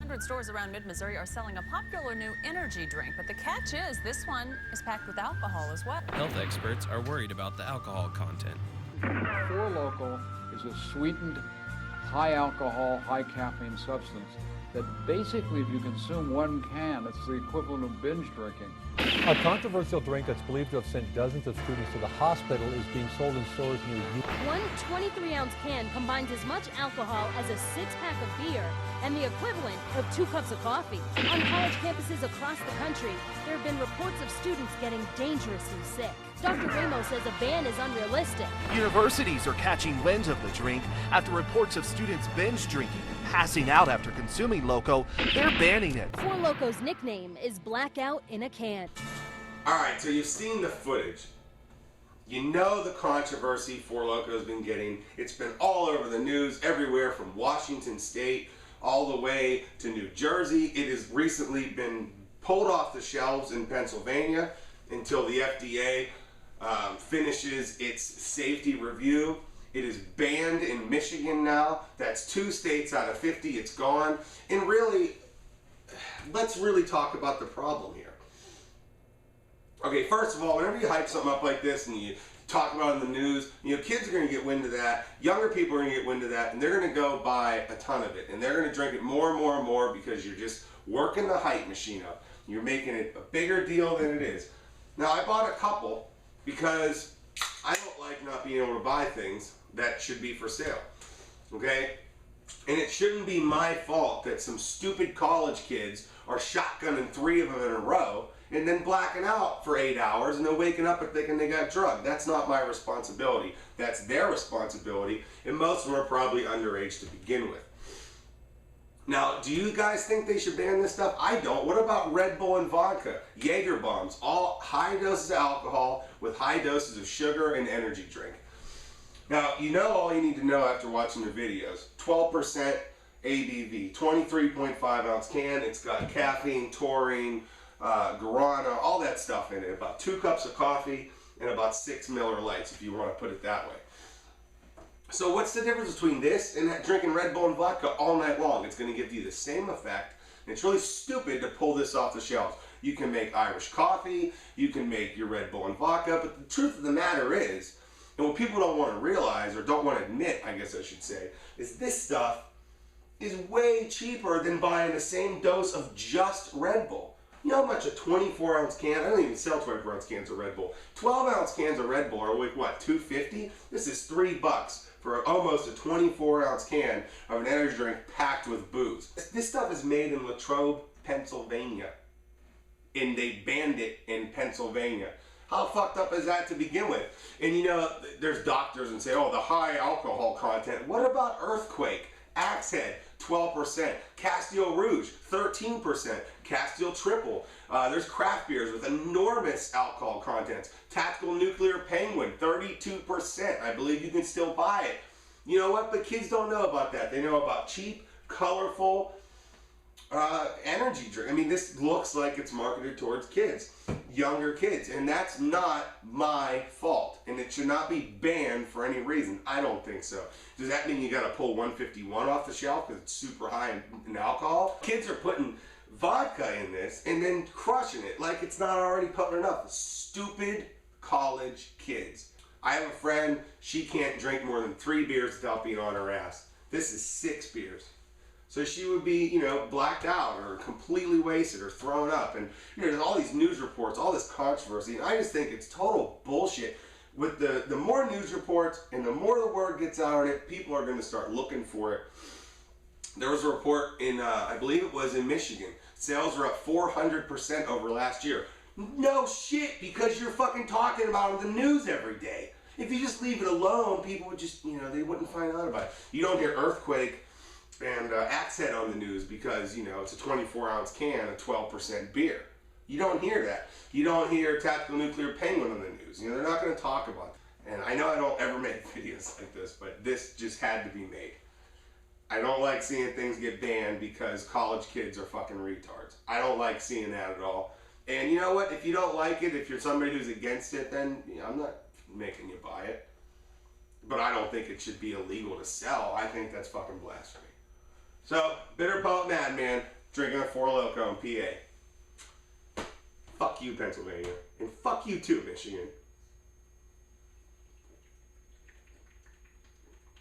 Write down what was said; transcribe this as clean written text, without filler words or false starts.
100 stores around mid-Missouri are selling a popular new energy drink, but the catch is this one is packed with alcohol as well. Health experts are worried about the alcohol content. Four Loko is a sweetened, high alcohol, high caffeine substance that basically, if you consume one can, it's the equivalent of binge drinking. A controversial drink that's believed to have sent dozens of students to the hospital is being sold in stores near you. One 23-ounce can combines as much alcohol as a 6-pack of beer and the equivalent of 2 cups of coffee. On college campuses across the country, there have been reports of students getting dangerously sick. Dr. Ramos says a ban is unrealistic. Universities are catching wind of the drink after reports of students binge drinking and passing out after consuming Loko. They're banning it. Four Loko's nickname is Blackout in a Can. Alright, so you've seen the footage. You know the controversy Four Loko has been getting. It's been all over the news, everywhere from Washington State all the way to New Jersey. It has recently been pulled off the shelves in Pennsylvania until the FDA finishes its safety review. It is banned in Michigan now. That's 2 states out of 50. It's gone. And really, let's really talk about the problem here. Okay, first of all, whenever you hype something up like this and you talk about it in the news, you know, kids are going to get wind of that, younger people are going to get wind of that, and they're going to go buy a ton of it. And they're going to drink it more and more and more because you're just working the hype machine up. You're making it a bigger deal than it is. Now, I bought a couple because I don't like not being able to buy things that should be for sale, okay? And it shouldn't be my fault that some stupid college kids are shotgunning 3 of them in a row and then blacking out for 8 hours and then waking up and thinking they got drugged. That's not my responsibility. That's their responsibility, and most of them are probably underage to begin with. Now, do you guys think they should ban this stuff? I don't. What about Red Bull and vodka, Jaeger bombs, all high doses of alcohol with high doses of sugar and energy drink? Now, you know all you need to know after watching the videos. 12% ABV, 23.5 ounce can. It's got caffeine, taurine, guarana, all that stuff in it. About 2 cups of coffee and about 6 Miller Lights, if you want to put it that way. So what's the difference between this and drinking Red Bull and vodka all night long? It's going to give you the same effect, and it's really stupid to pull this off the shelves. You can make Irish coffee, you can make your Red Bull and vodka, but the truth of the matter is, and what people don't want to realize, or don't want to admit, I guess I should say, is this stuff is way cheaper than buying the same dose of just Red Bull. You know how much a 24-ounce can, I don't even sell 24-ounce cans of Red Bull. 12-ounce cans of Red Bull are like, what, $2.50? This is $3 for almost a 24-ounce can of an energy drink packed with booze. This stuff is made in Latrobe, Pennsylvania, and they banned it in Pennsylvania. How fucked up is that to begin with? And you know, there's doctors and say, oh, the high alcohol content. What about Earthquake, Axe Head, 12%, Castile Rouge, 13%, Castile Triple. There's craft beers with enormous alcohol contents. Tactical Nuclear Penguin, 32%. I believe you can still buy it. You know what? But kids don't know about that. They know about cheap, colorful energy drink. I mean, this looks like it's marketed towards kids, younger kids, and that's not my fault. And it should not be banned for any reason. I don't think so. Does that mean you got to pull 151 off the shelf because it's super high in alcohol? Kids are putting vodka in this and then crushing it like it's not already potent enough. Stupid college kids. I have a friend, she can't drink more than 3 beers without being on her ass. This is 6 beers. So she would be, you know, blacked out or completely wasted or thrown up. And, you know, there's all these news reports, all this controversy. And I just think it's total bullshit. With the more news reports and the more the word gets out on it, people are going to start looking for it. There was a report in, I believe it was in Michigan. Sales were up 400% over last year. No shit, because you're fucking talking about it in the news every day. If you just leave it alone, people would just, you know, they wouldn't find out about it. You don't hear Earthquake and Axe Head on the news because, you know, it's a 24-ounce can of 12% beer. You don't hear that. You don't hear Tactical Nuclear Penguin on the news. You know, they're not going to talk about it. And I know I don't ever make videos like this, but this just had to be made. I don't like seeing things get banned because college kids are fucking retards. I don't like seeing that at all. And you know what? If you don't like it, if you're somebody who's against it, then you know, I'm not making you buy it. But I don't think it should be illegal to sell. I think that's fucking blasphemy. So, Bitter Poet Madman, drinking a Four Loko in PA. Fuck you, Pennsylvania. And fuck you too, Michigan.